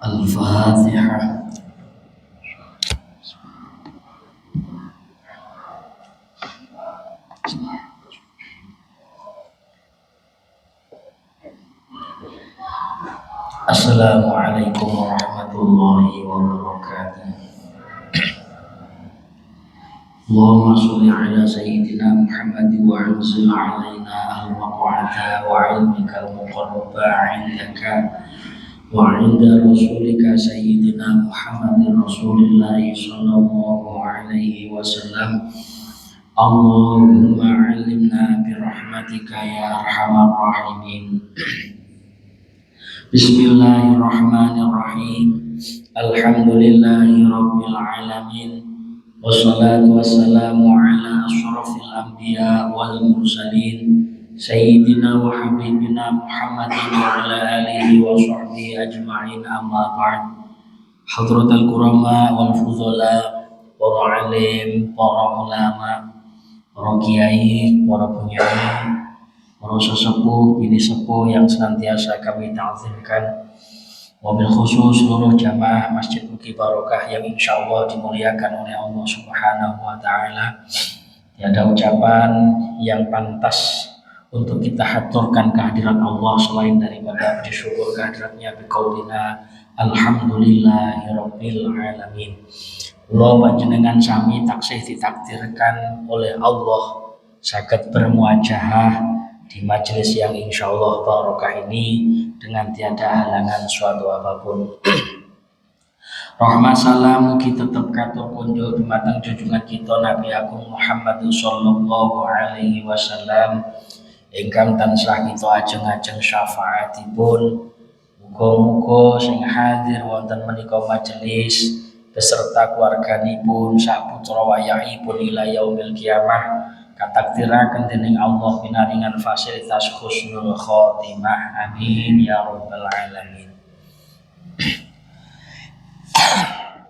Al-Fatihah. Assalamualaikum warahmatullahi wabarakatuh. Allahumma sholli ala sayyidina Muhammad wa anzil alaina al-maq'ada wa ilmika al-muqarraba 'indaka wa 'inda rasulika sayyidina Muhammadin Rasulillah sallallahu alaihi wasallam. Allahumma 'allimna bi rahmatika ya arhamar rahimin. Bismillahirrahmanirrahim. Alhamdulillahi rabbil alamin. Wassalatu wassalamu ala asyrafil anbiya wal mursalin sayyidina wa habibina Muhammadin wa ala alihi wa sahbihi ajma'in, amma ba'd. Hadratal kurama wal fudhala, para alim, para ulama, para kiai, para penyair, para sesepuh, bini sepuh yang senantiasa kami ta'zimkan, wabil khusus seluruh jamaah Masjid Uki Barokah yang insya Allah dimuliakan oleh Allah Subhanahu wa Ta'ala. Tiada ucapan yang pantas untuk kita haturkan kehadirat Allah selain daripada bersyukur kehadiratnya biqaulina alhamdulillahirabbil alamin. Kula panjenengan sami taksih ditakdirkan oleh Allah saged bermuajahah di majelis yang insya Allah barokah ini dengan tiada halangan suatu apapun. Rahmat salam kita tetap katur kunjuk dumateng junjungan kita Nabi Agung Muhammad sallallahu alaihi wasallam ingkang tansah kita ajeng-ajeng syafaatipun. Muga-muga sing hadir wonten menika majelis beserta keluarganipun saputra wayahipun ila yaumil kiamah katakdiraken dening Allah pinaringan fasilitas husnul khotimah, amin ya rabbal alamin.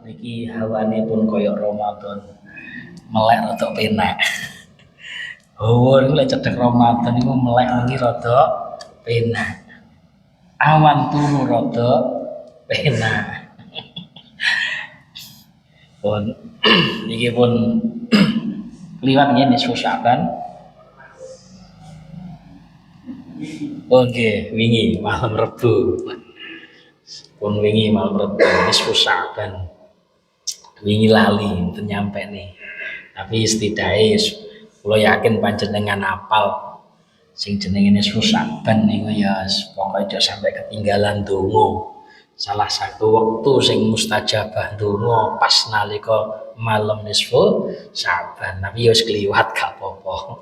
Niki hawane pun koyok Ramadan, melek rada penak. Oh, niku lek cedhek Ramadan niku melek wengi rada penak. Awan turu rada penak. Pun niki pun liwat ya nisfu Sya'ban. Oke, wingi malam Rebu. Pun wingi malam Rebu nisfu Sya'ban. Wingi lali enten nyampe nih. Tapi setidaknya kula yakin panjenengan apal sing jenenge nisfu Sya'ban niku ya pokoke aja sampai ketinggalan donga. Salah satu waktu sing mustajabah donga pas nalika malam nisfu Sya'ban. Tapi wis kliwat gak apa-apa.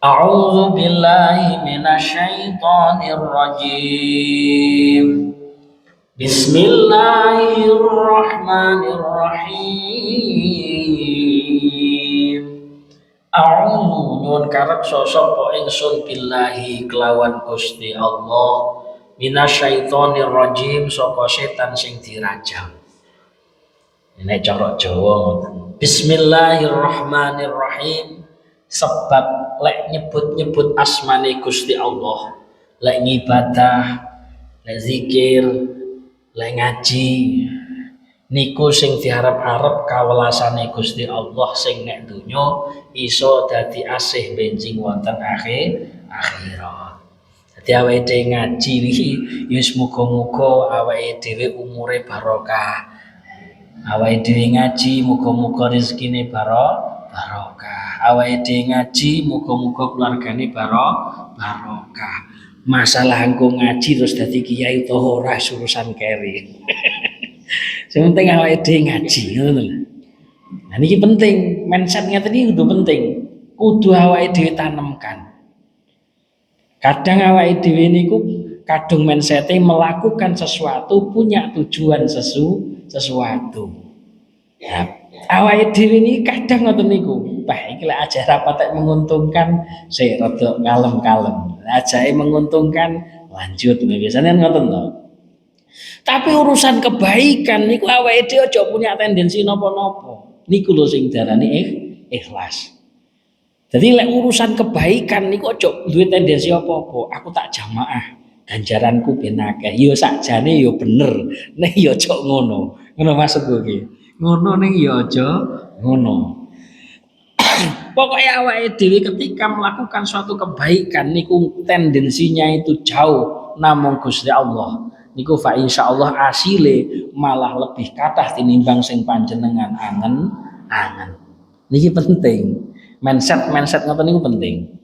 A'udzu billahi minasyaitonir rajim. Bismillahirrahmanirrahim. A'udzu nyuwun karep sapa ingsun billahi kelawan Gusti Allah minasyaitonir rajim saka setan sing dirajam. Nek cara Jawa ngoten. Bismillahirrahmanirrahim. Sebab lek nyebut-nyebut asmane Gusti Allah, lek ngibadah, lek zikir, lek ngaji, niku sing diharap-harap kawelasane Gusti Allah sing nek donya iso dadi asih benjing wonten akhirat. Dadi awake dhewe ngaji iki ya muga-muga awake dhewe umure barokah. Awake dhewe ngaji muga-muga rezekine barokah. Awake dhewe ngaji muga-muga keluargane barokah. Masalah engko ngaji terus dadi kiai utawa ora urusan keri. Sing penting awake dhewe ngaji ngono lho. Nah niki penting, mindset ngeten iki kudu penting. Kudu awake dhewe tanemkan. Kadang awake dhewe niku kadung mindset melakukan sesuatu punya tujuan sesuatu. Ya, awake dhewe niki kadang ngoten niku. Bah, iki lek aja rapat menguntungkan, sik rada kalem-kalem. Ajake menguntungkan, lanjut. Biasanya ngoten to. Tapi urusan kebaikan niku awake dhewe aja punya tendensi napa-napa. Niku lho sing diarani ikhlas. Jadi lek urusan kebaikan niku aja duwe tendensi apa-apa. Aku tak jamaah. ganjaranku ben akeh. Ya sakjane ya bener, ning ya aja ngono. Ngono maksudku iki. Ngono ning ya aja ngono. Pokoknya awake dhewe ketika melakukan suatu kebaikan niku tendensinya itu jauh namung Gusti Allah. Niku fa insyaallah asile malah lebih kathah tinimbang sing panjenengan angen-angen. Niki penting. Mindset ngoten niku penting.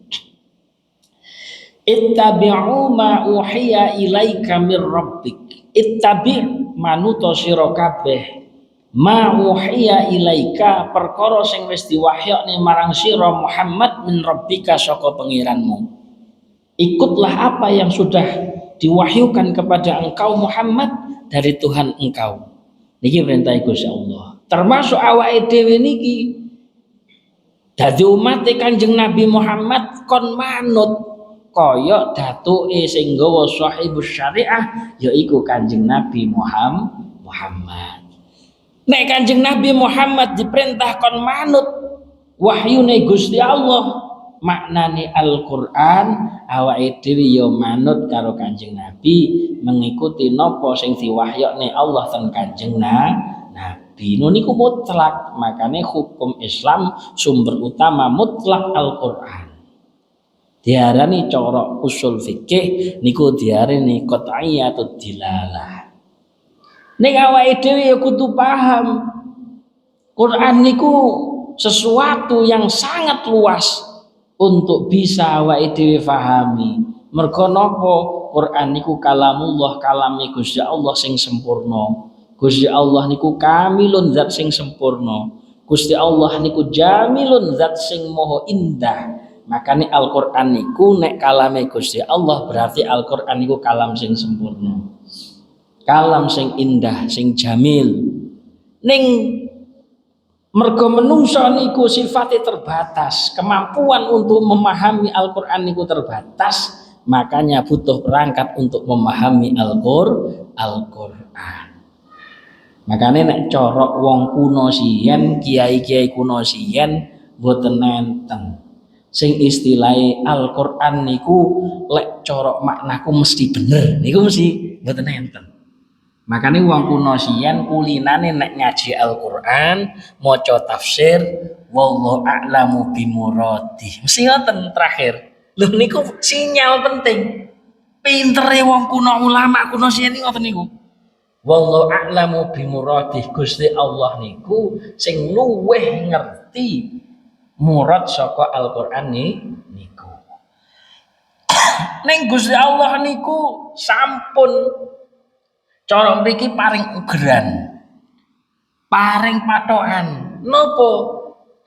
Ittabi'u ma uhiya ilaika mir rabbik. Ittabi' manuto sira kabeh ma uhiya ilaika perkara sing wis diwahyakne marang sira Muhammad min rabbika saka pengiranmu. Ikutlah apa yang sudah diwahyukan kepada engkau Muhammad dari Tuhan engkau. Niki perintah Gusti Allah. Termasuk awake dhewe niki dadi umat Kanjeng Nabi Muhammad kon manut kaya datuke sing nggawa sahibus syariah yaiku Kanjeng Nabi Muhammad. Nek Kanjeng Nabi Muhammad diperintah kon manut wahyune Gusti Allah, maknane Al-Qur'an, awake dhewe ya manut karo Kanjeng Nabi, mengikuti napa sing diwahyakne Allah ten Kanjeng Nabi. Niku mutlak, makane hukum Islam sumber utama mutlak Al-Qur'an. Diarani cara usul fikih niku diarani qat'iyatud dilalah. Ning awake dhewe ya kudu paham Quran niku sesuatu yang sangat luas untuk bisa awake dhewe pahami. Mergo napa? Quran niku kalamullah, kalame Gusti Allah sing sempurna. Gusti Allah niku kamilun zat sing sempurna. Gusti Allah niku jamilun zat sing moho indah. Makane Al-Qur'an niku nek kalame Gusti Allah berarti Al-Qur'an niku kalam sing sempurna. Kalam sing indah, sing jamil. Ning mergo menungso niku sifatnya terbatas, kemampuan untuk memahami Al-Qur'an niku terbatas, makanya butuh perangkat untuk memahami Al-Qur'an. Makanya nek corok wong kuno siyen, kiai-kiai kuno siyen boten nenten. Sing istilahe Al-Qur'an niku lek corok maknaku mesti bener, niku mesti boten nenten. Makanya wong kuno siyen kulinane nek ngaji Al-Qur'an maca tafsir wallahu a'lamu bimuradi. Mesti ngoten terakhir. Lho niku sinyal penting. Pintere wong kuno ulama kuno siyen ngoten niku. Wallahu a'lamu bimuradi. Gusti Allah niku sing luweh ngerti murad saka Al-Qur'an niku. Ning Gusti Allah niku sampun cara mriki paring ugeran, paring patokan. Napa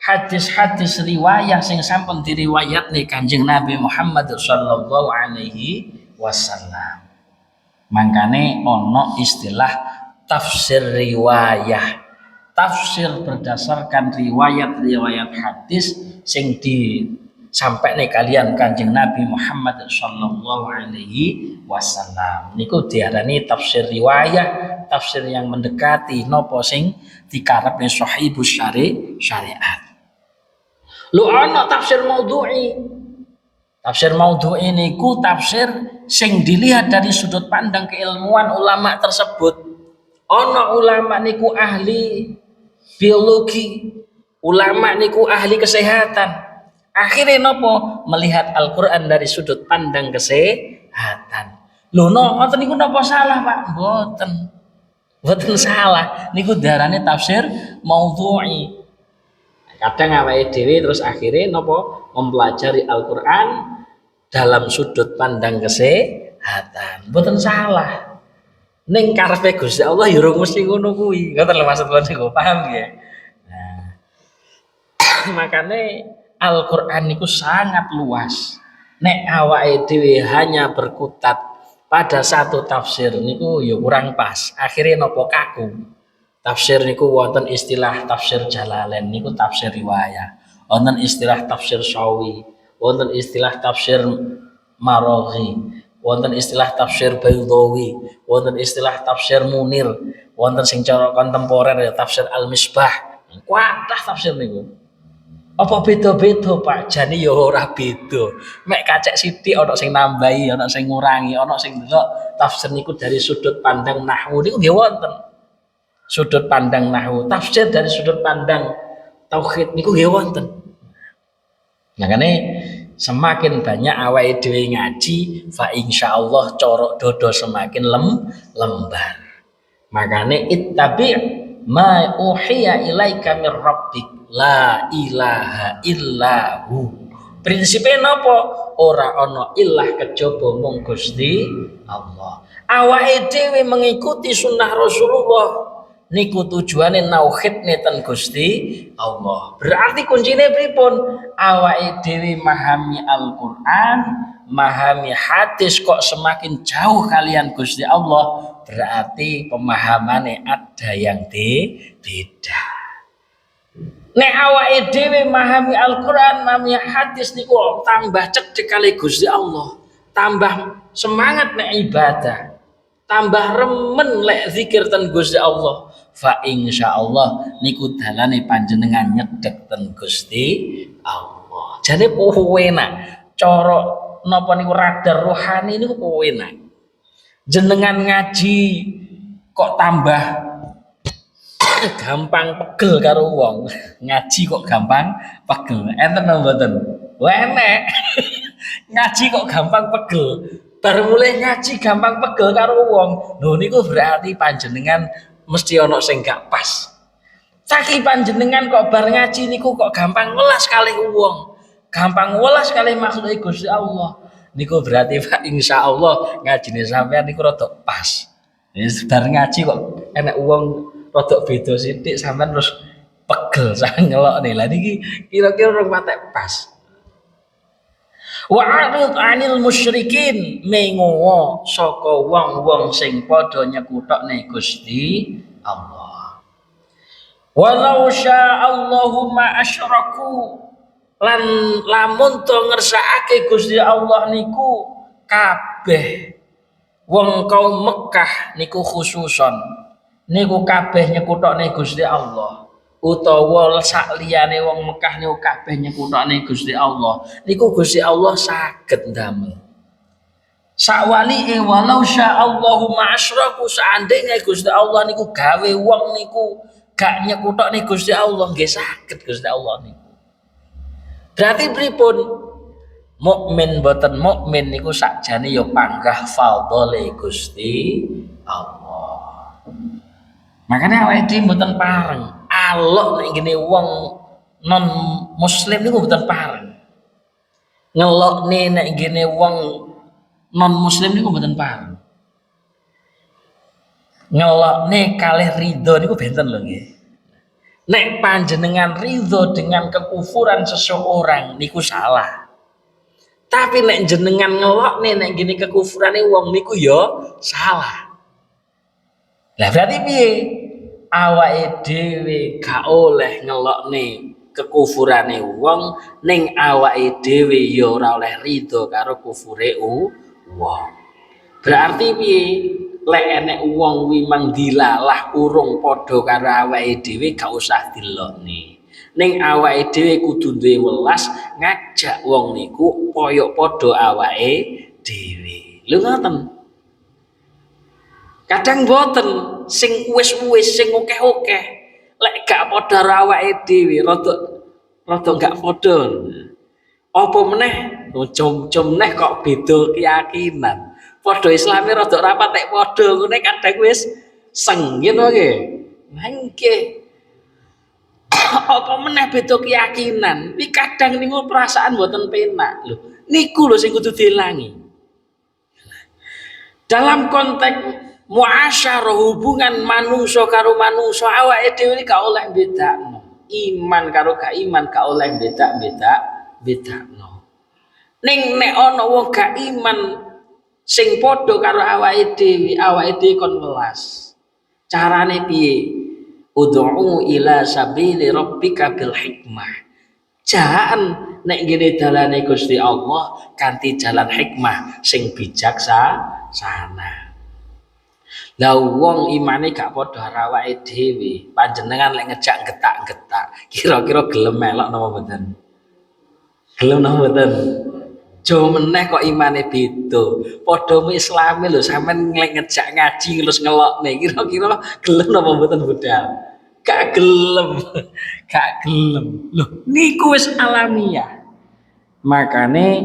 hadis-hadis riwayah sing sampun diriwayatne Kanjeng Nabi Muhammad sallallahu alaihi wasallam. Mangkane ana istilah tafsir riwayah. Tafsir berdasarkan riwayat-riwayat hadis sing disampaikne kalian Kanjeng Nabi Muhammad sallallahu alaihi wasallam. Niku diarani tafsir riwayah, tafsir yang mendekati nopo sing dikarepne sahibus syariat. Lu ana tafsir maudhu'i. Tafsir maudhu'i niku tafsir sing dilihat dari sudut pandang keilmuan ulama tersebut. Ana ulama niku ahli biologi, ulama niku ahli kesehatan. Akhirnya nopo melihat Al-Qur'an dari sudut pandang kesehatan. Lho ngoten niku napa salah, Pak? Mboten salah. Niku darane tafsir maudhu'i. Kadang awake dhewe terus akhirnya nopo mempelajari Al-Qur'an dalam sudut pandang kesehatan. Mboten salah. Ning karepe Gusti Allah ya ora mesti ngono kuwi. Ngoten lho maksud kula niku, paham nggih? Nah. Makane Al-Qur'an niku sangat luas. Nek awake dhewe hanya berkutat pada satu tafsir niku ya kurang pas. Akhirnya nopo kaku. Tafsir niku wonten istilah tafsir Jalalain niku tafsir riwayah. Wonten istilah tafsir Sawi, wonten istilah tafsir Maraghi, wonten istilah tafsir Baydawi, wonten istilah tafsir Munir, wonten sing cara kontemporer ya tafsir Al-Misbah. Kuatah tafsir niku. Apa beda-beda Pak? Jane ya ora beda. Mek kacek sithik ana sing nambahi, ana sing ngurangi, ana sing delok tafsir niku dari sudut pandang nahwu niku nggih wonten. Sudut pandang nahwu, tafsir dari sudut pandang tauhid niku nggih wonten. Makanya semakin banyak awake dhewe ngaji, fa insyaallah corok dodo semakin lembar. Makanya ittabi ma uhiya ilaika mir rabbik la ilaha illahu. Prinsipnya napa? Ora ana ilah kejaba mung Gusti Allah. Awake dhewe mengikuti sunnah Rasulullah niku tujuane nauhid neten Gusti Allah. Berarti kuncine pripun? Awake dhewe memahami Al-Qur'an, memahami hadis kok semakin jauh kalian Gusti Allah, berarti pemahamannya ada yang beda. Nek awake dhewe memahami Al-Qur'an, memahami hadis niku tambah cedhek kali Gusti Allah, tambah semangat nek ibadah, tambah remen lek zikir ten Gusti Allah. Fa insyaallah niku dalane panjenengan nyedhek ten Gusti Allah. Jane enak. Cara napa niku radar rohani niku enak. Jenengan ngaji kok tambah gampang pegel karo wong. Ngaji kok gampang pegel. Enten napa mboten? Enek. Ngaji kok gampang pegel. Baru mulai ngaji gampang pegel karo wong. Lho niku berarti panjenengan mesti ana sing gak pas. Saking panjenengan kok bar ngaji niku kok gampang welas kali wong. Gampang welas kali makhluk Gusti Allah. Niku berarti Pak insyaallah ngajine sampean niku rada pas. Wis bar ngaji kok enek wong rada beda sithik sampean terus pegel sang ngelokne. Lah niki kira-kira rong patek pas. Wa'arid 'anil musyrikin, mengowo saka wong-wong sing padha nyekutokne Gusti Allah. Walau sya'allahu ma asyraku, lan lamun to ngersakake Gusti Allah niku kabeh wong kaum Mekah niku khususon niku kabeh nyekutokne Gusti Allah. Utawa sakliyane wong Mekah niku kabeh nyekutokne Gusti Allah niku Gusti Allah saged ndamel sakwalike walau sya'allahu ma'asyraku, seandainya Gusti Allah niku gawe wong niku gak nyekutokne Gusti Allah nggih saged Gusti Allah niku. Berarti pripun? Mukmin boten mukmin niku sakjane ya panggah fadhole Gusti Allah. Makanya awake dhewe mboten pareng alok nek ngene wong non muslim niku mboten pareng. Ngelokne nek ngene wong non muslim niku mboten pareng. Ngelokne kalih ridho niku benten lho nggih. Nek panjenengan ridho dengan kekufuran seseorang niku salah. Tapi nek jenengan ngelokne nek ngene kekufurane wong niku ya salah. Lah berarti piye? Awake dhewe gak oleh ngelokne kekufurane wong, ning awake dhewe ya ora oleh ridho karo kufure wong. Berarti piye? Lek enek wong kuwi mang dilalah urung padha karo awake dhewe gak usah dilokne. Ning awake dhewe kudu duwe welas ngajak wong niku kaya padha awake dhewe. Lho ngoten. Kadang boten sing wis-wis sing akeh-akeh lek gak padha awake dhewe rada gak padha. Apa meneh cum-cum neh kok beda keyakinan. Padha Islame rada ora patek padha ngene kadang wis senggen wae. Mangke apa meneh beda keyakinan. Iki kadang niku perasaan mboten penak lho. Niku lho sing kudu dilangi. Dalam konteks muasyarah hubungan manungsa karo manungsa awake dhewe gak oleh bedakno. Iman karo gak iman gak oleh bedakno. Ning nek ana wong gak iman sing padha karo awake dhewe kon welas. Carane piye? Ud'u ila sabili rabbika bil hikmah. Jahan nek ngene dalane Gusti Allah kanthi jalan hikmah sing bijaksana. Lah wong imane gak padha karo awake dhewe, panjenengan lek ngejak getak-getak, kira-kira gelem melok napa mboten? Gelem napa mboten? Jo meneh kok imane beda. Padha Islame lho sampean lek ngejak ngaji terus ngelokne, kira-kira gelem napa mboten budal? Gak gelem. Gak gelem. Loh, niku wis alamiah. Makane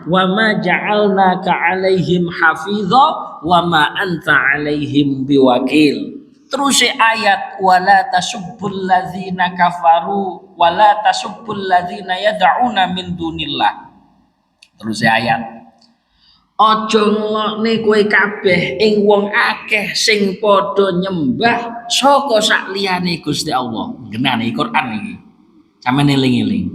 wa ma ja'alnaka 'alaihim hafidha wa ma anta 'alaihim biwakil. Terus ayat wala tasubbul ladzina kafaru wala tasubbul ladzina yad'una min dunillah. Terus ayat aja ngelokne kowe kabeh ing wong akeh sing padha nyembah saka sak liyane Gusti Allah. Genane Quran iki. Sampeyan eling-eling.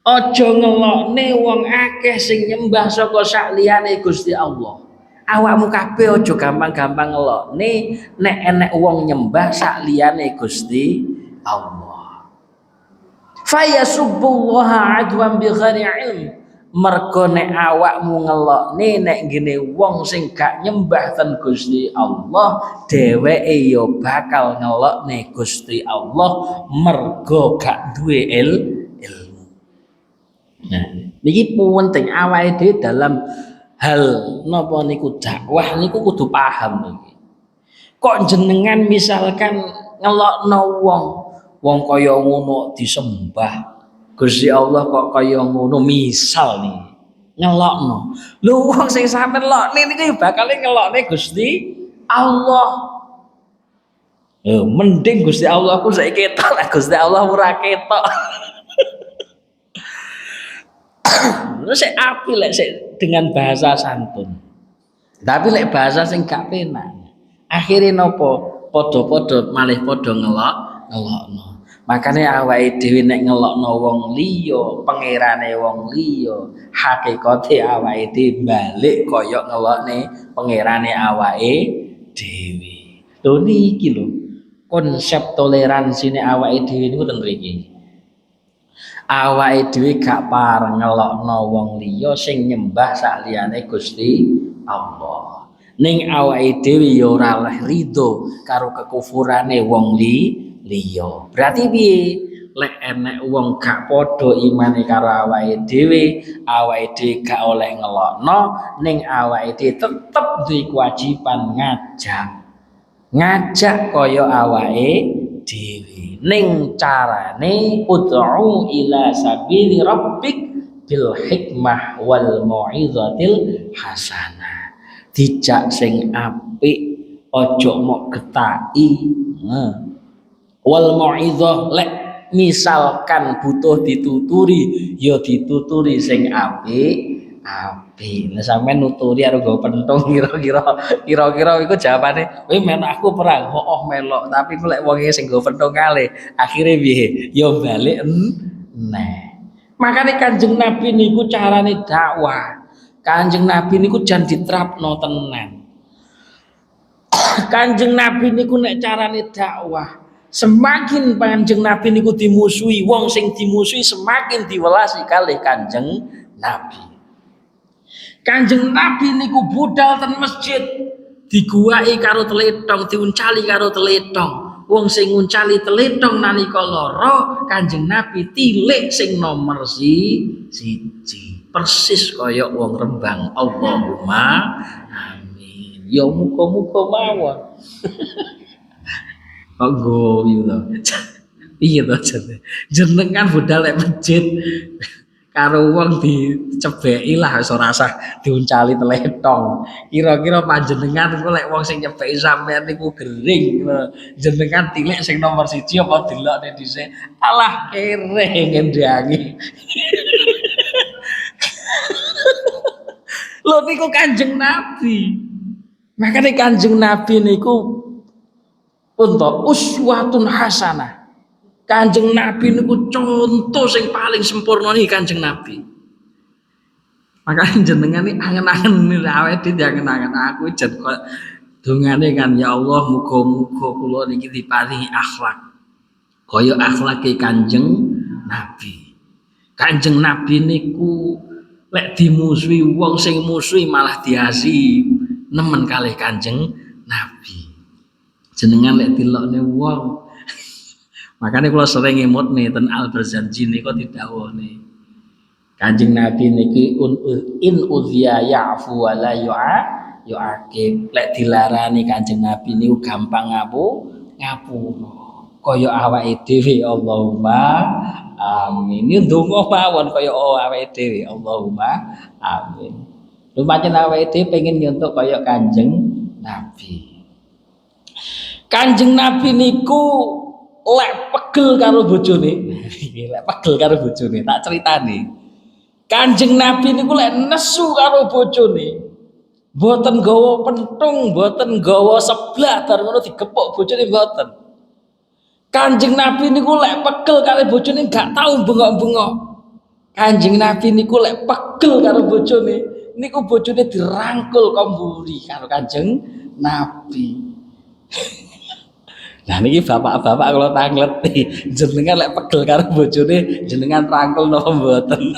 Aja ngelokne wong akeh sing nyembah saka sak liyane Gusti Allah. Awakmu kabeh aja gampang-gampang ngelokne nek enek wong nyembah sak liyane Gusti Allah. Fayasubbullaha adwan bi ghairi ilm. Mergo nek awakmu ngelokne nek ngene wong sing gak nyembah ten Gusti Allah, dheweke ya bakal ngelokne Gusti Allah mergo gak duwe ilmu. Nah, niki penting awake dhewe dalam hal napa niku dakwah niku kudu paham niki. Kok jenengan misalkan ngelokno wong kaya ngono disembah. Gusti Allah kok kaya ngono misal nih ngelokno. Lho wong sing sampeyan lokne niku bakal ngelokne Gusti Allah. Mending Gusti Allah ku saiki ketok lah Gusti Allah ora ketok. Terus sik apik lek sik dengan bahasa santun. Tapi lek bahasa sing gak penak. Akhire napa? Padha-padha malih padha ngelokno. Makane awake dhewe nek ngelokno wong liya, pangerane wong liya, hakikate awake dhewe balik kaya ngelokne pangerane awake dhewe. Lho niki lho konsep toleransine awake dhewe niku ten mriki. Awake dhewe gak pareng ngelokno wong liya sing nyembah sak liyane Gusti Allah. Ning awake dhewe ya ora rido karo kekufurane wong liya. Berarti piye? Lek enek wong gak padha imane karo awake dhewe gak oleh ngelokno, ning awake dhewe tetep duwe kewajiban ngajak kaya awake dhewe. Ning carane ud'u ila sabili rabbik bil hikmah wal mau'izatil hasanah. Dijak sing apik, aja mok getaki. Wal mau'izah lek misalkan butuh dituturi ya dituturi sing apik. Nah sampean nuturi karo nggo pentung kira-kira iku jawabane kowe men aku perang melok tapi lek wonge sing nggo pentung kalih akhire piye ya balik neh. Makane Kanjeng Nabi niku carane dakwah. Kanjeng Nabi niku jan diterapno tenan. Kanjeng Nabi niku nek carane dakwah semakin Kanjeng Nabi niku dimusuhi, wong sing dimusuhi semakin diwelasi kalih Kanjeng Nabi. Kanjeng Nabi niku budal ten masjid diguwaki karo tletong, diuncali karo tletong. Wong sing nguncali tletong nalika lara, Kanjeng Nabi tilik sing nomor siji. Persis kaya wong Rembang. Allahumma amin. Ya muga-muga mawon. Kok guyu to. Piye to jenengan budal nek masjid karo wong dicebeki lah wis ora usah diuncali tletong. Kira-kira panjenengan iku lek wong sing nyebeki sampean niku gering, jenengan tilik sing nomor 1 apa delokne dhisik. Alah kere ngendangi. Lho niku Kanjeng Nabi. Makane Kanjeng Nabi niku untuk uswatun hasanah. Kanjeng Nabi niku contoh sing paling sempurna nih Kanjeng Nabi. Makanya jenengan ini angen-angen awake dhewe angen-angen aku jan kok dongane kan ya Allah muga-muga kula niki diparingi akhlak kaya akhlake Kanjeng Nabi. Kanjeng Nabi niku lek dimusuhi wong sing musuhi malah diasi. nemen kalih Kanjeng Nabi. Jenengan lek dilokne wong. Makanya kula sering ngemutne ten Al-Barzanji niku didhawuhne. Kanjeng Nabi niki in udhiya ya'fu wa la yu'aqib. Lek dilarani Kanjeng Nabi niku gampang ngapura. Kaya awake dhewe Allahumma amin. Ini ndonga mawon kaya awake dhewe Allahumma amin. Lho pancen awake dhewe pengen nyontok kaya Kanjeng Nabi. Kanjeng Nabi niku lek pegel karo bojone. Lek pegel karo bojone tak critani. Kanjeng Nabi niku lek nesu karo bojone mboten gawa pentung, mboten gawa seblak bar ngono digepuk bojone mboten. Kanjeng Nabi niku lek pegel karo bojone gak tau bengok-bengok. Kanjeng Nabi niku lek pegel karo bojone niku bojone dirangkul komburi karo Kanjeng Nabi. Nah niki bapak-bapak kalau tangleti jenengan lek pegel karo bojone jenengan rangkul napa mboten?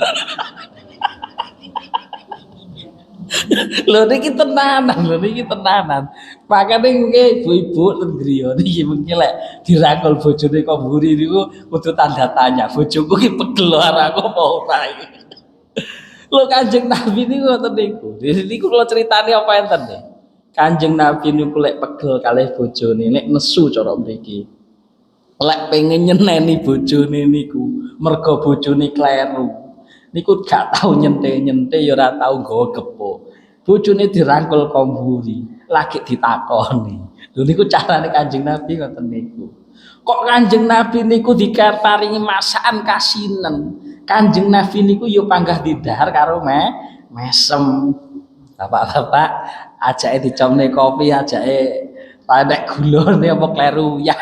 Lho niki tenanan. Makane nggih ibu-ibu ten griya niki mengki lek dirangkul bojone kok mburi niku kudu tanda tanya. Bojoku ki pegel karo aku apa ora iki. Lho Kanjeng Nabi niku ngoten niku. Niku kula critani apa enten nggih. Kanjeng Nabi niku lek pegel kalih bojone, lek nesu cara mriki. Lek pengen nyeneni bojone niku, mergo bojone kleru. Niku gak tau nyente-nyente ya ora tau nggawa gepuk. Bojone dirangkul komburi, lagi ditakoni. Lho niku carane Kanjeng Nabi ngoten niku. Kok Kanjeng Nabi niku diparingi masakan kasinen. Kanjeng Nabi niku ya panggah didahar karo mesem. Bapak-bapak ajake dicomne kopi, ajake panek gulone apa kleru ya.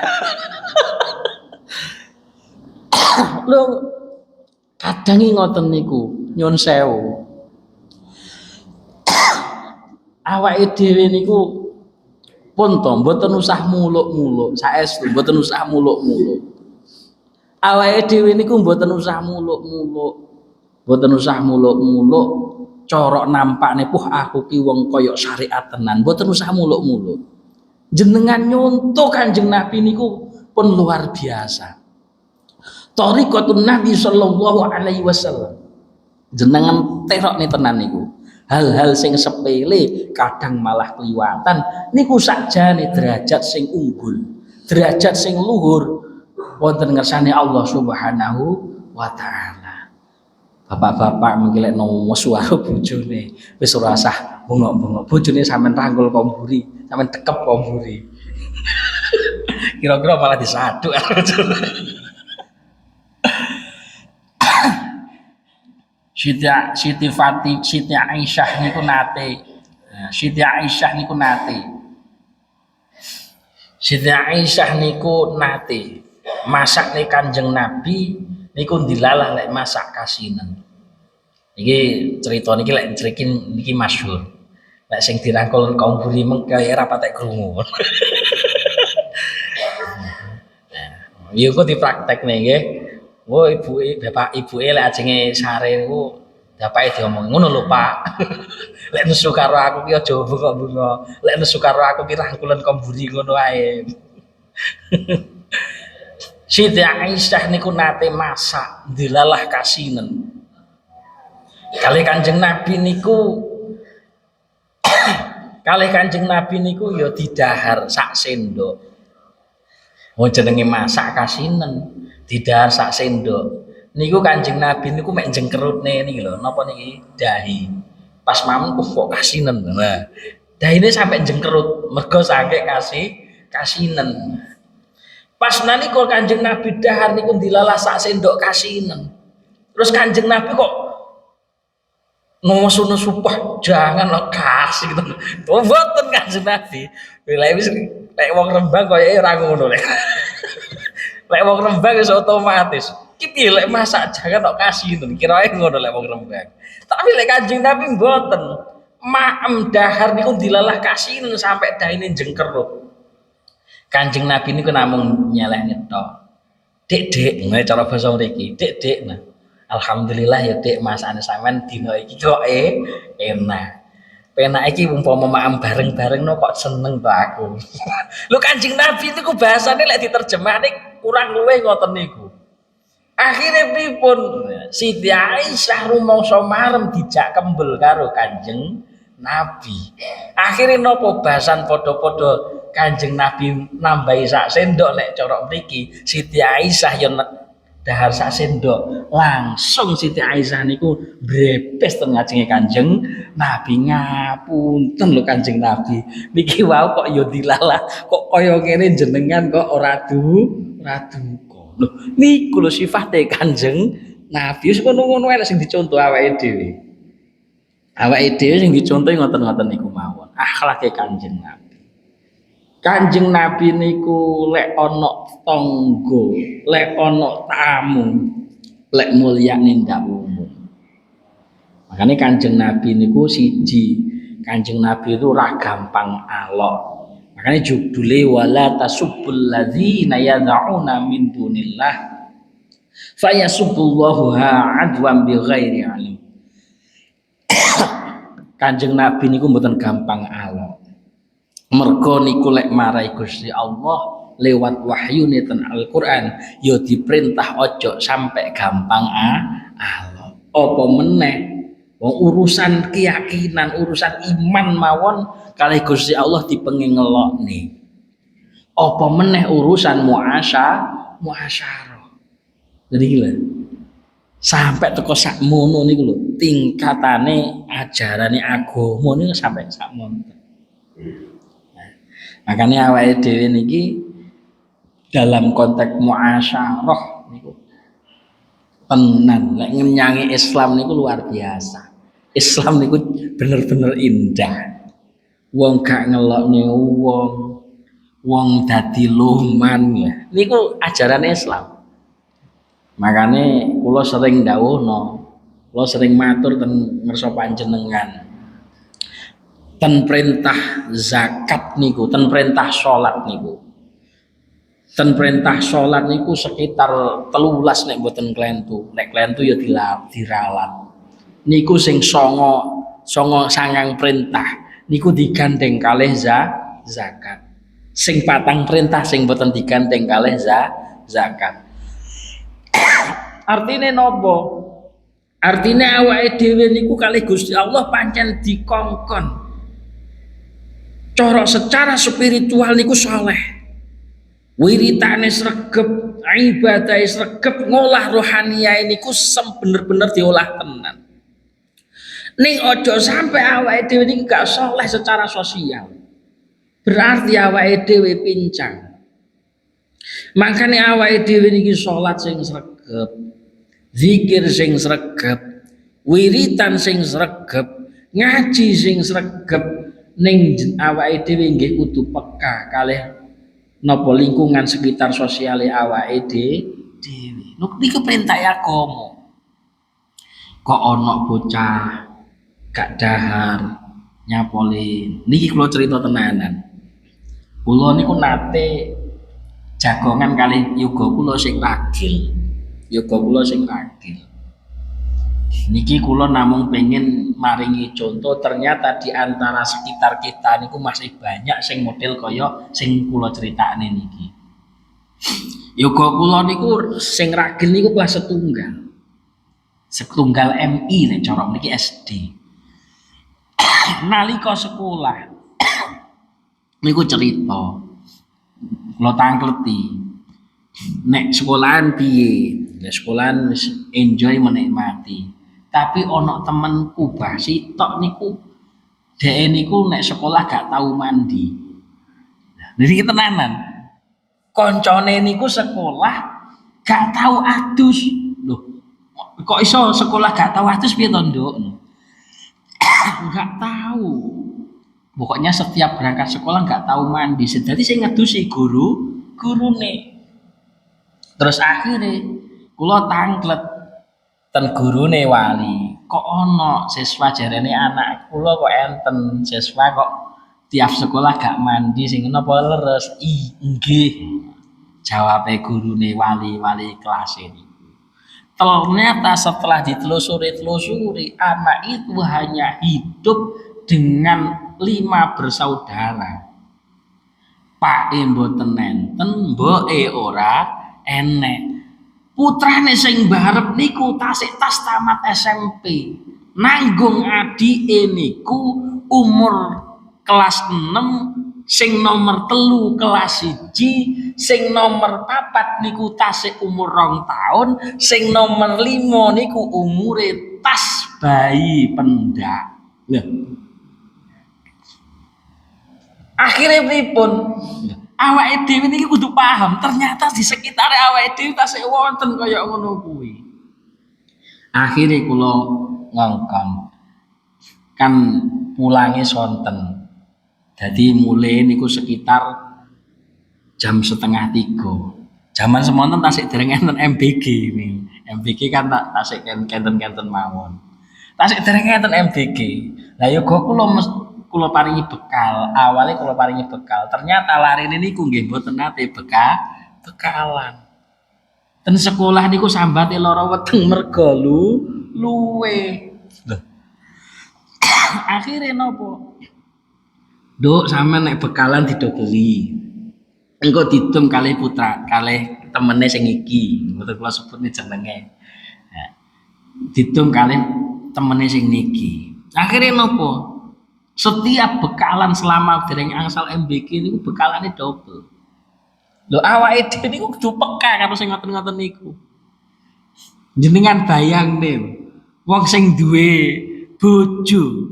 Lho kadang ngoten niku nyun sewu. Awake dhewe niku pun to mboten usah muluk-muluk, saestu mboten usah muluk-muluk. Awake dhewe niku mboten usah muluk-muluk. Mboten usah muluk-muluk. Corok nampakne aku ki wong kaya syariat tenan, mboten usah muluk-muluk. Jenengan nyontoh Kanjeng Nabi niku pun luar biasa. Thariqatun Nabi sallallahu alaihi wasallam. Jenengan terokne tenan niku. Hal-hal sing sepele kadang malah kliwatan niku sakjane derajat sing unggul, derajat sing luhur wonten ngersane Allah Subhanahu wa taala. Bapak-bapak mengki lek nesu karo bojone wis ora usah bengok-bengok. Bojone sampean rangkul komburi, sampean tekep komburi. Kira-kira malah disaduk karo bojone. Siti Aisyah niku nate. Siti Aisyah niku nate masak nih Kanjeng Nabi niku dilalah lek masak kasinen. Iki cerita niki lek cerikin niki masyhur. Lek sing dirangkul kaum buri mengke ora patek krungu. Iya kok dipraktekne nggih. Oh bapak ibuke lek ajenge sare niku bapake diomong ngono lho Pak. Lek nesu karo aku ki aja bengok-bengok. Lek nesu karo aku ki rangkulan kaum buri ngono ae. Siti Aisyah niku nate masak dilalah kasinen. Kalih Kanjeng Nabi niku ya didahar sak sendok. Oh jenenge masak kasinen, didahar sak sendok. Niku Kanjeng Nabi niku mek jengkerutne niki lho, napa niki dahi. Pas mamun kok kasinen. Nah, dahine sampai jengkerut mergo saking kasinen. Pas nalika Kanjeng Nabi dahar niku dilalah sak sendok kasinen. Terus Kanjeng Nabi kok nesu-nesu jangan lo kasih gitu. Mboten Kanjeng Nabi. Lek wis lek wong Rembang koyoke ora ngono lek. Lek wong Rembang wis otomatis. Ki piye lek masak jangan kok kasih ngono. Kirae ngono lek wong Rembang. Tapi lek Kanjeng Nabi mboten. Maem dahar niku dilalah kasih sampai daine jengkerut. Kanjeng Nabi niku namung nyelehne tok. Dek, ngene cara basa mriki. Dek, nah. Alhamdulillah ya Dek masakane sampean dina iki kok enak. Penak iki umpama maam bareng-bareng no kok seneng to aku. Lho Kanjeng Nabi niku bahasane lek diterjemahne kurang luwih ngoten niku. Akhire pripun? Siti Aisyah rumangsa marem dijak kembel karo Kanjeng Nabi. Akhire napa bahasan padha-padha Kanjeng Nabi nambahi sak sendok lek cara mriki Siti Aisyah yo dahar sak sendok. Langsung Siti Aisyah niku brebes teng ngajenge Kanjeng Nabi. Ngapunten lho Kanjeng Nabi. Niki wau kok yo dilalah kok kaya kene jenengan kok ora duka. Lho niku lho sifate Kanjeng Nabi wis ngono-ngono ae sing dicontoh awake dhewe. Awake dhewe sing dicontoh ngoten-ngoten niku mawon. Akhlake Kanjeng Nabi. Kanjeng Nabi niku lek ana tangga, lek ana tamu, lek mulyane ndak umum. Makanya Kanjeng Nabi niku siji, Kanjeng Nabi itu ora gampang alok. Makanya judulnya wala tasubbul ladzina yad'una min dunillah fayasubbullahu adwan bighairi ilm. Kanjeng Nabi niku mboten gampang alok. Mergo niku lek marai Gusti Allah lewat wahyu neten Al-Qur'an ya diperintah ojo sampai gampang alok. Apa meneh wong urusan keyakinan, urusan iman mawon kalih Gusti Allah dipengen ngelokne. Apa meneh urusan muasyarah. Jadi gila. Sampai teko sakmono niku lho, tingkatane ajarane agama niku sampai sakmono. Makanya awake dhewe niki dalam konteks muasyarah niku tenan lek ngenyangi Islam niku luar biasa. Islam niku bener-bener indah. Wong gak ngelokne wong dadi luman ya. Niku ajaran Islam. Makane kula sering dawuhna, kula sering matur ten ngersa panjenengan. Ten perintah zakat niku, ten perintah salat niku. Ten perintah salat niku sekitar 13 nek mboten klentu. Nek klentu ya diralat. Niku sing sangang perintah niku digandeng kalih zakat. Sing patang perintah sing boten digandeng kalih zakat. Artine napa? Artine awake dhewe niku kalih Gusti Allah pancen dikongkon. Cara secara spiritual niku saleh. Wiritane sregep, ibadahe sregep, ngolah rohaniyah niku bener-bener diolah tenan. Ning ojo sampai awake dhewe niki gak saleh secara sosial. Berarti awake dhewe pincang. Makane awake dhewe niki salat sing sregep, zikir sing sregep, wiritan sing sregep, ngaji sing sregep ning awake dhewe nggih kudu peka kalih napa lingkungan sekitar sosiale awake dhewe. Niku perintah agama. Kok ana bocah gak dahar nyapolin. Niki kula cerita tenanan. Kula niku nate jagongan kali yoga kula sing ragil. Yoga kula sing ragil. Niki kula namung pengen maringi contoh, ternyata di antara sekitar kita niku masih banyak sing model kaya sing kula critakne niki. Yoga kula niku sing ragil niku kelas setunggal MI nek cara niki SD. Nalika sekolah niku cerita kula tangkleti nek sekolahan piye, nek sekolahan enjoy menikmati, tapi ono temenku basi tok niku dhek niku nek sekolah gak tahu mandi. Jadi tenanan koncone niku sekolah gak tahu adus. Loh kok iso sekolah gak tahu adus piye to, Nduk? Enggak tahu. Pokoknya setiap berangkat sekolah nggak tahu mandi. Jadi saya ngedusi gurune. Terus akhirnya kula tangklet ten gurune wali. Kok ono siswa jarene anak kula kok enten siswa kok tiap sekolah gak mandi sing napa leres. Nggih. Jawabe gurune wali kelas ini. Ternyata setelah ditelusuri anak itu hanya hidup dengan 5 bersaudara. Pak mboten nenten, mboke ora enek. Putrane sing barep niku tasik tas tamat SMP. Nanggung adike niku umur kelas 6, sing nomor 3 kelas 1, sing nomor 4 niku tasik umur 2 tahun, sing nomor 5 niku umure tas bayi pendak. Lha akhirnya pripun? Awake dhewe niki kudu paham, ternyata di sekitar awake dhewe tasih wonten kaya ngono kuwi. Akhirnya kula ngongkon kan pulange sonten. Jadi mulai niku sekitar jam 2:30. Zaman semonten tasik dereng enten MBG nih. MBG kan tasik kenten-kenten mawon. Tasik dereng enten MBG. Lah yo kula paringi bekal. Awalnya kula paringi bekal. Ternyata larine niku nggih mboten nate bekalan. Ten sekolah niku sambate lara weteng merga luwe. Akhirnya nopo? Duk sampean nek bekalan didodoli. Engko didum kalih putra, kalih temene sing iki. Mboten kula sebut jenenge. Nah, didum kalih temene sing niki. Akhirnya nopo? Setiap bekalan selama dereng angsal MBK niku bekalane double. Lho awake dhewe niku kudu peka karo sing ngoten-ngoten niku. Jenengan bayangne wong sing duwe bojo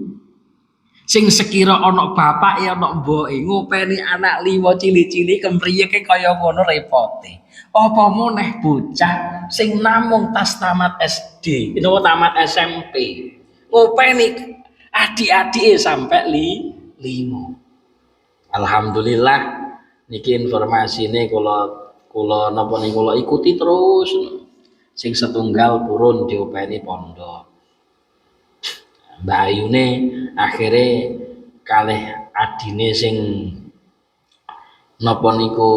sing sekira ana bapak ya ana mboke ngopeni anak 5 cilik-cilik kempriyeke kaya ngono repote. Apa meneh bocah sing namung tas tamat SD, utawa tamat SMP. Ngopeni adik-adike sampai 5. Alhamdulillah niki informasine kula napa niku kula ikuti terus. Sing setunggal purun diopeni pondok. Mbak Ayune akhirnya kalih adine sing napa niku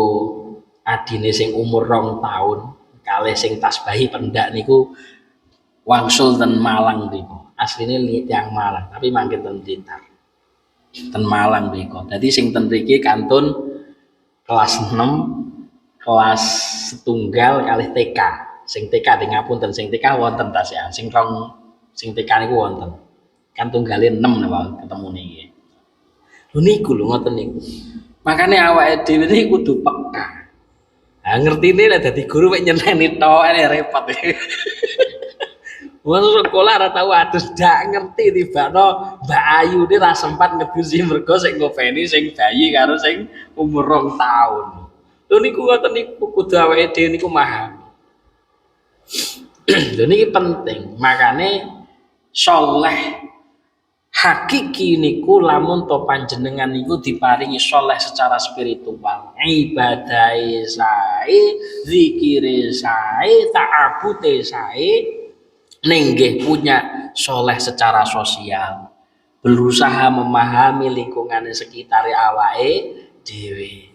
adine sing umur 2 tahun kalih sing tas bayi pendak niku wangsul ten Malang niku. Asline tiyang Malang tapi mangkin ten Blitar. Ten Malang niku. Dadi sing ten mriki kantun kelas 6, kelas setunggal kalih TK. Sing TK di ngapunten sing TK wonten tas ya. Sing TK niku wonten. Kan tunggale 6 napa ketemu niki. Lho niku lho ngoten niku. Makane awake dhewe niku kudu peka. Ha ngertine lek dadi guru mek nyeneni tok repot. Wong sekolah ora tau adus ndak ngerti tibakno Mbak Ayu ini ra sempat ngedusi mergo sing ngopeni sing bayi karo sing umur 2 tahun. Lho niku ngoten niku kudu awake dhewe niku paham. Lho niki penting. Makane saleh hakiki niku lamun to panjenengan niku diparingi saleh secara spiritual, ibadahe sae, zikire sae, ta'abute sae, ning nggih punya saleh secara sosial, berusaha memahami lingkungan sekitare awake dhewe.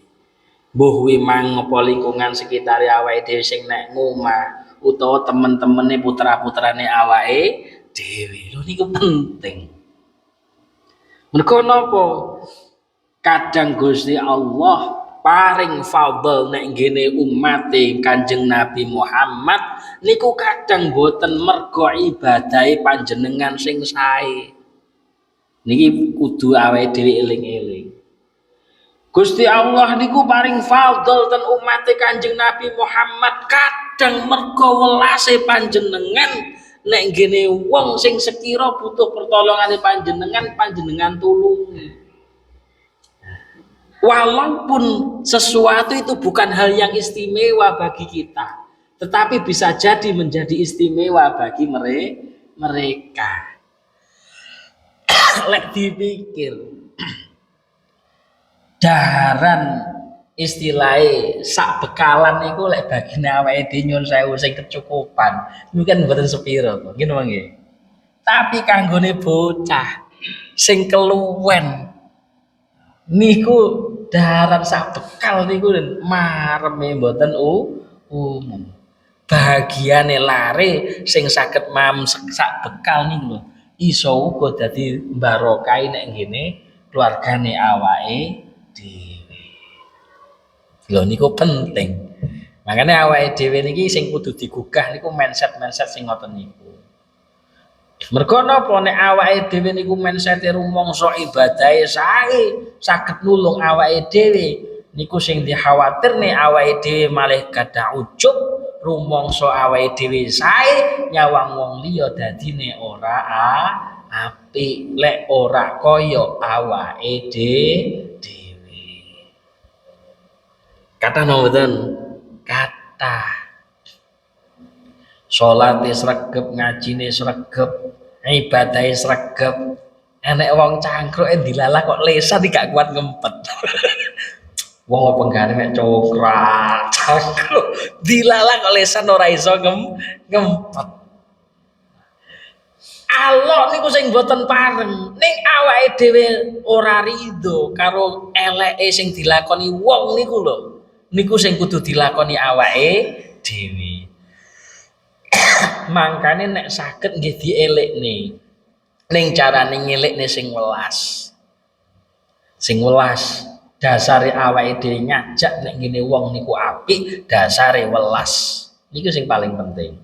Mbuh kuwi mang apa lingkungan sekitare awake dhewe sing nek ngomah utawa temen-temene putra-putrane awake dhewe. Lho niku penting. Mergo napa? Kadang Gusti Allah paring fadl nek ngene umate Kanjeng Nabi Muhammad niku kadang boten mergo ibadahe panjenengan sing sae. Niki kudu awake dhewe eling-eling. Gusti Allah niku paring fadl ten umate Kanjeng Nabi Muhammad kadang mergo welase panjenengan nek ngene wong sing sekira butuh pertolongane panjenengan tulungi. Walaupun sesuatu itu bukan hal yang istimewa bagi kita, tetapi bisa jadi menjadi istimewa bagi mereka. Lek dipikir daharan istilahnya sak bekalan niku lek bagine awake dhewe nyun sewu sing kecukupan mungkin mboten sepiro to nggih nggih tapi kanggone bocah sing keluwen niku daharan sak bekal niku mareme mboten umum bahagiane lare sing saged mam sak bekal niku lho iso uga dadi barokah nek ngene keluargane awake dhewe. Lho niku penting. Makane awake dhewe niki sing kudu digugah niku mindset-mindset sing ngoten niku. Mergo napa nek awake dhewe niku mindsete rumangsa ibadahe sae saged nulung awake dhewe niku sing dikhawatirne awake dhewe malih gadah ujub rumangsa awake dhewe sae nyawang wong liya dadine ora apik lek ora kaya awake dhewe. Kathah napa mboten? Kathah. Salate sregep, ngajine sregep, ibadahe sregep. Enek wong cangkruke dilalah kok lesan gak kuat ngempet. Wong apa gane nek cokrat, cangkruk dilalah kok lesan ora iso ngempet. Allah niku sing boten pareng, ning awake dhewe ora rido karo eleke sing dilakoni wong niku lho. Niku sing kudu dilakoni awake dhewe. Mangkane nek saged nggih dielekne ning carane ngelekne sing welas. Sing welas dasare awake dhewe ngajak nek ngene wong niku apik, dasare welas. Niku sing paling penting.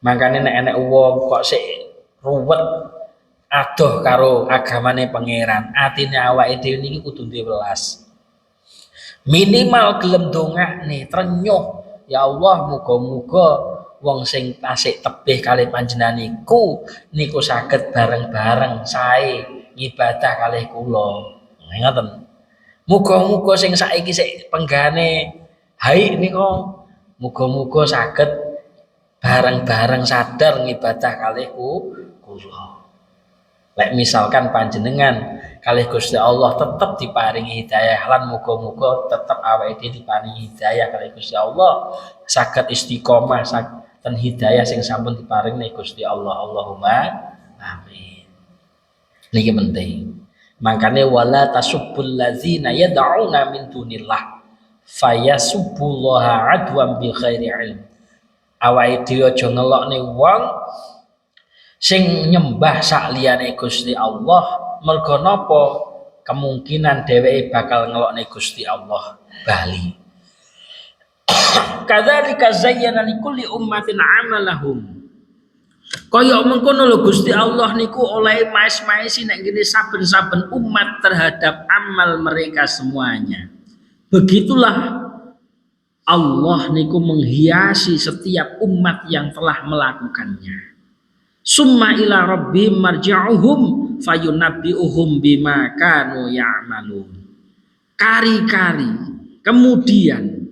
Mangkane nek enek wong kok sik ruwet adoh karo agamane pangeran, atine awake dhewe niki kudu duwe welas. Minimal gelem dongakne trenyuh, ya Allah muga-muga wong sing tasik tebih kalih panjenenganiku niku saged bareng-bareng sae ngibadah kalih kula. Ngoten. Muga-muga sing saiki sik penggane haik niku muga-muga saged bareng-bareng sadar ngibadah kalih kula. Lek misalkan panjenengan kalih Gusti Allah tetep diparingi hidayah lan muga-muga tetep awake dhewe diparingi hidayah kalih Gusti Allah saged istiqomah dan hidayah sing sampun diparingi Gusti Allah. Allahumma amin. Niki penting. Makane wala tasubbul ladzina yad'una min dunillah fayasubbullaha adwan bi khairi ilm. Awake dhewe aja ngelokne wong sing nyembah sak liyane Gusti Allah, mergo napa kemungkinan dheweke bakal ngelokne Gusti Allah bali. Kadzalika zayyana likulli ummatin amalahum. Kaya mengkono lho Gusti Allah niku oleh maes-maesi nek ngene saben-saben umat terhadap amal mereka semuanya. Begitulah Allah niku menghiasi setiap umat yang telah melakukannya. Summa ila rabbihim marji'uhum fayunabbi'uhum bima kanu ya'malun. Kari-kari kemudian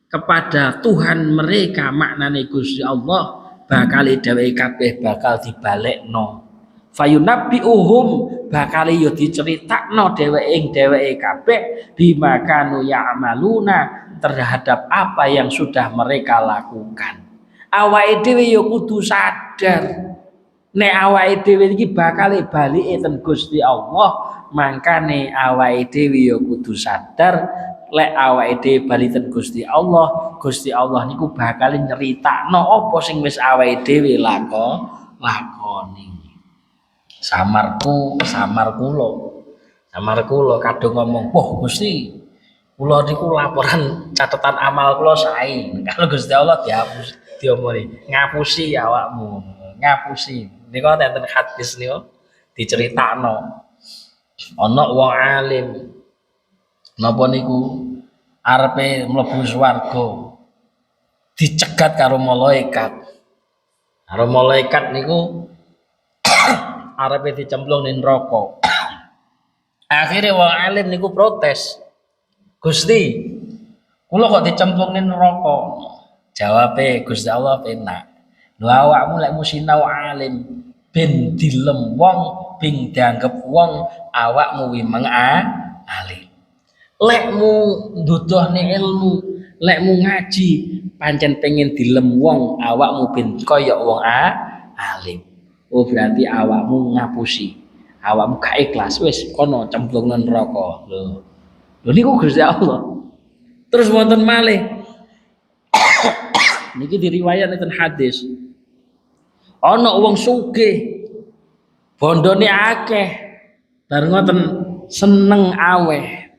kepada Tuhan mereka maknane Gusti Allah bakal dheweke kabeh bakal dibalekno. Fayunabbi'uhum bakal yo diceritakno dheweke kabeh bima kanu ya'maluna terhadap apa yang sudah mereka lakukan. Awake dhewe yo kudu sadar nek awake dhewe iki bakal balike ten Gusti Allah, mangkane awake dhewe ya kudu sadar lek awake dhewe bali ten Gusti Allah niku bakal nyeritakno apa sing wis awake dhewe lakoni. Samar kula kadung ngomong, "Wah, Gusti, kula niku laporan catatan amal kula sae." Kalau Gusti Allah dihapus, diomori, ngapusi awakmu, ngapusi. Niku enten hadis niku diceritakno. Ana wong alim napa niku arepe mlebu swarga dicegat karo malaikat. Karo malaikat niku arepe dicemplung ning neraka. Akhire wong alim niku protes. Gusti, kula kok dicemplung ning neraka? Jawabe Gusti Allah penak. Lho awakmu lek sinau alim ben dilem wong, ben dianggep wong, awakmu memang alim. Lekmu nduduhne ilmu, lekmu ngaji, pancen pengen dilem wong, awakmu ben kaya wong alim. Oh berarti awakmu ngapusi, awakmu gak ikhlas, wis kono cemplung nang neraka. Lho niku Gusti Allah. Terus wonten malih niki diriwayat nenten hadis. Ana wong sugih bondone akeh. Bar ngoten seneng aweh.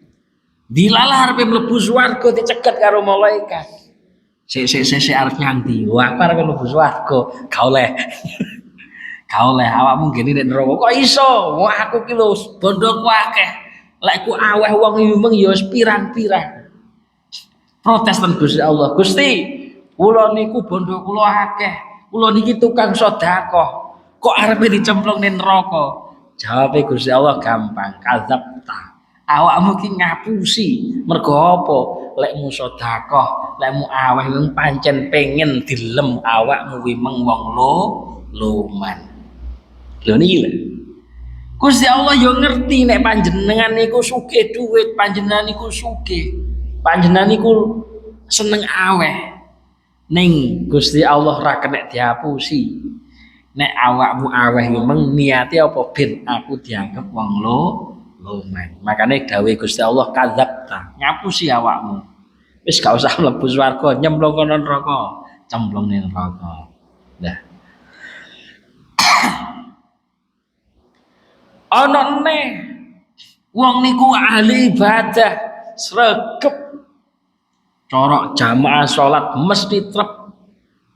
Dilalah arepe mlebu swarga dicegat karo malaikat. Sik arep nyanti. Wah, aku arep mlebu swarga, gak oleh. Gak oleh awakmu ngene nek neraka. Kok iso? Wah, aku ki lho bondoku akeh. Lek ku aweh wong nyumbeng ya wis pirang-pirang. Protes ten Gusti Allah. Gusti, kula niku bondo kula akeh. Kula niki tukang sedekah. Kok arepe dicemplung ning neraka? Jawabe Gusti Allah gampang. Kadzabta. Awakmu ki ngapusi. Mergo apa? Lek mu sedekah, lek mu aweh wong pancen pengen dilem awakmu wimeng wong loman. Lho niki lho. Gusti Allah yo ngerti nek panjenengan niku sugih dhuwit, panjenengan niku sugih. Panjenengan niku seneng aweh. Ning Gusti Allah ra kenek diapusi. Nek awakmu aweh memang niate apa ben aku dianggap wong loman. Makane dawuh Gusti Allah kadzabta, ngapusi awakmu. Wis gak usah mlebu swarga, nyemplung kono neraka, cemplung ning neraka. Nah. Ana neh wong niku ahli ibadah, sregep corok jamaah salat mesti trep,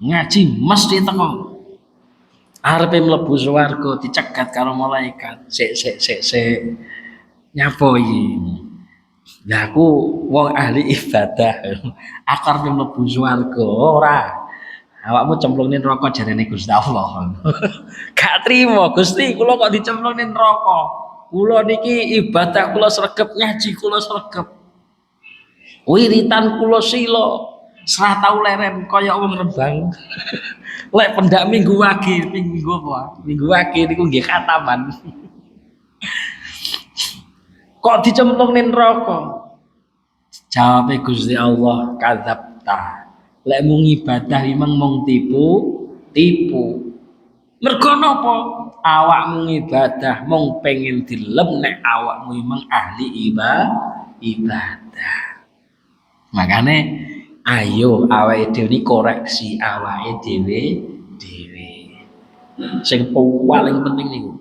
ngaji mesti teko. Arepe mlebu swarga dicegat karo malaikat. Sik. Nyapa iki? Lah aku wong ahli ibadah. Aku arep mlebu swarga ora. Awakmu cemplung ning neraka jarene Gusti Allah. Gak trimo, Gusti, kula kok dicemplung ning neraka. Kula niki ibadah kula sregep, ngaji kula sregep. Wiritan kula sila, ora tau leren kaya wong Rembang. Lek pendak minggu wage, minggu apa? Minggu wage niku nggih khataman. Kok dicemplung ning neraka? Jawabe Gusti Allah kadzabta. Lek mung ibadah memang mung tipu. Mergo napa? Awakmu ibadah mung pengen dilem nek awakmu memang ahli ibadah. Makane ayo awake dhewe koreksi awake dhewe. Sing paling penting niku.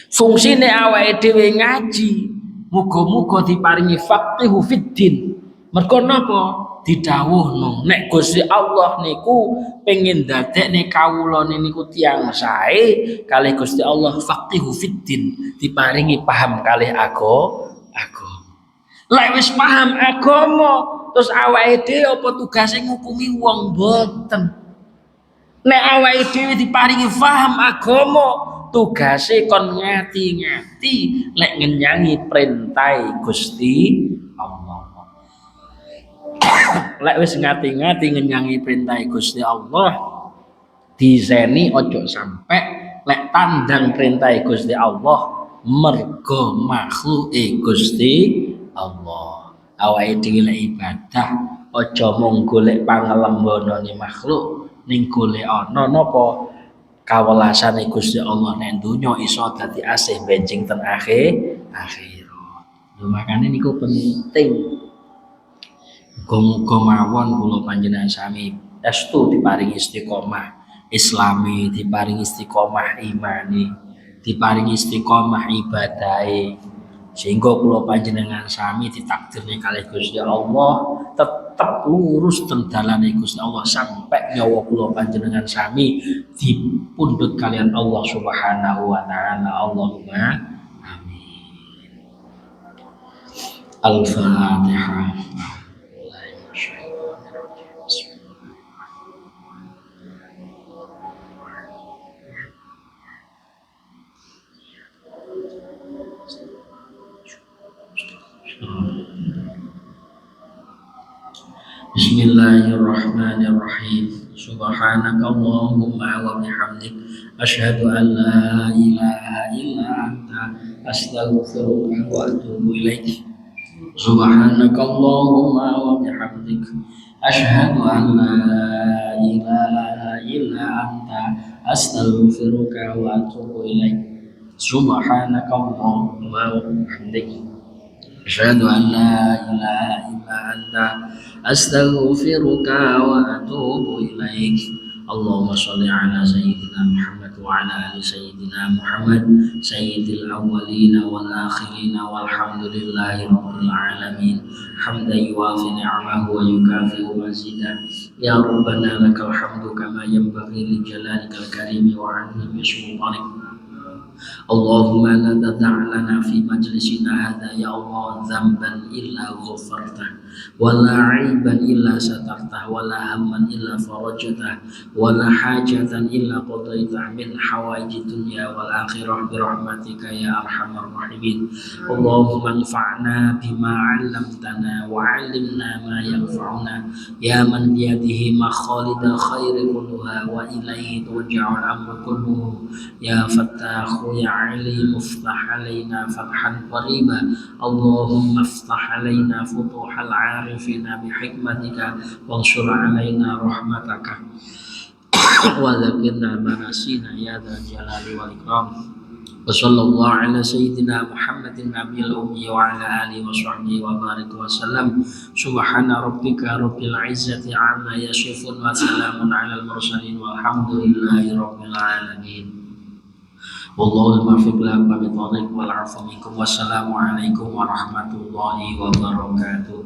Fungsine awake dhewe ngaji, muga-muga diparingi faqihu fiddin. Mergo napa? Didhawuhno nek Gusti Allah niku pengen dadekne kawulane niku tiyang sae kalih Gusti Allah faqihu fiddin, diparingi paham kalih agama. Lek wis paham agama, terus awake dhewe apa tugase ngukumi wong boten. Nek awake dhewe diparingi paham agama, tugase kon ngati-ngati lek ngenyangi perintah Gusti Allah. Lek wis ngati-ngati ngenyangi perintah Gusti Allah, diseni ojo sampe lek tandang perintah Gusti Allah mergo makhluke Gusti Allah. Awake dhewe lek ibadah aja mung golek pangalembanane makhluk, ning golek ana napa kawelasane Gusti Allah ning donya iso dadi asih benjing ten akhirat. Lho makane niku penting. Muga-muga mawon kula panjenengan sami estu diparingi istiqomah Islami, diparingi istiqomah imani, diparingi istiqomah ibadahe, sehingga kula panjenengan sami ditakdirne kalih Gusti Allah tetep lurus ten dalane Gusti Allah sampai nyawa kula panjenengan sami dipundhut kalian Allah Subhanahu wa taala. Allahumma amin. Al-Fatihah. Bismillahirrahmanirrahim. Subhanakallahumma wa bihamdik asyhadu an la ilaha illa anta astaghfiruka wa atubu ilaik. Subhanakallahumma wa bihamdik asyhadu an la ilaha illa anta astaghfiruka wa atubu ilaik. Subhanakallahumma wa bihamdik asyhadu an la ilaha illa anta astaghfiruka wa atubu ilaik. Allahumma sholli ala sayyidina Muhammad wa ala ali sayyidina Muhammad sayyidil awwalina wal akhirina walhamdulillahi rabbil alamin hamdan yuwafi ni'amahu wa yukafi'u mazidah. Ya Rabbana lakal hamdu kama yanbaghi li jalalikal karimi wa 'azimi sultanik. Allahumma la tada' lana fi majlisina hadha ya Allah dhanban illa ghafartah wa la 'aiban illa satartah wa la hamman illa farajtah wa la hajatan illa qadaitah min hawaiji dunya wal akhirah bi rahmatika ya arhamar rahimin. Allahumma anfa'na bima 'allamtana wa 'allimna ma yanfa'una ya man biyadihi makhalidal khairi kulluha wa ilaihi turja'ul amru kulluhu ya fattahu ya alim iftah alaina fathan qariba. Allahumma iftah alaina futuhal arifina bihikmatika wansur alaina rahmataka wa zakirna manasina ya dzal jalali wal ikram. Wa sallallahu ala sayyidina Muhammadin nabiyil ummi wa ala alihi wa sahbihi wa barik wa sallam. Subhana rabbika rabbil izzati amma yasifun wa salamun alal mursalin walhamdulillahi rabbil alamin. Wallahul muwaffiq ila aqwamit thoriq wal 'afwu minkum. Wassalamu alaikum warahmatullahi wabarakatuh.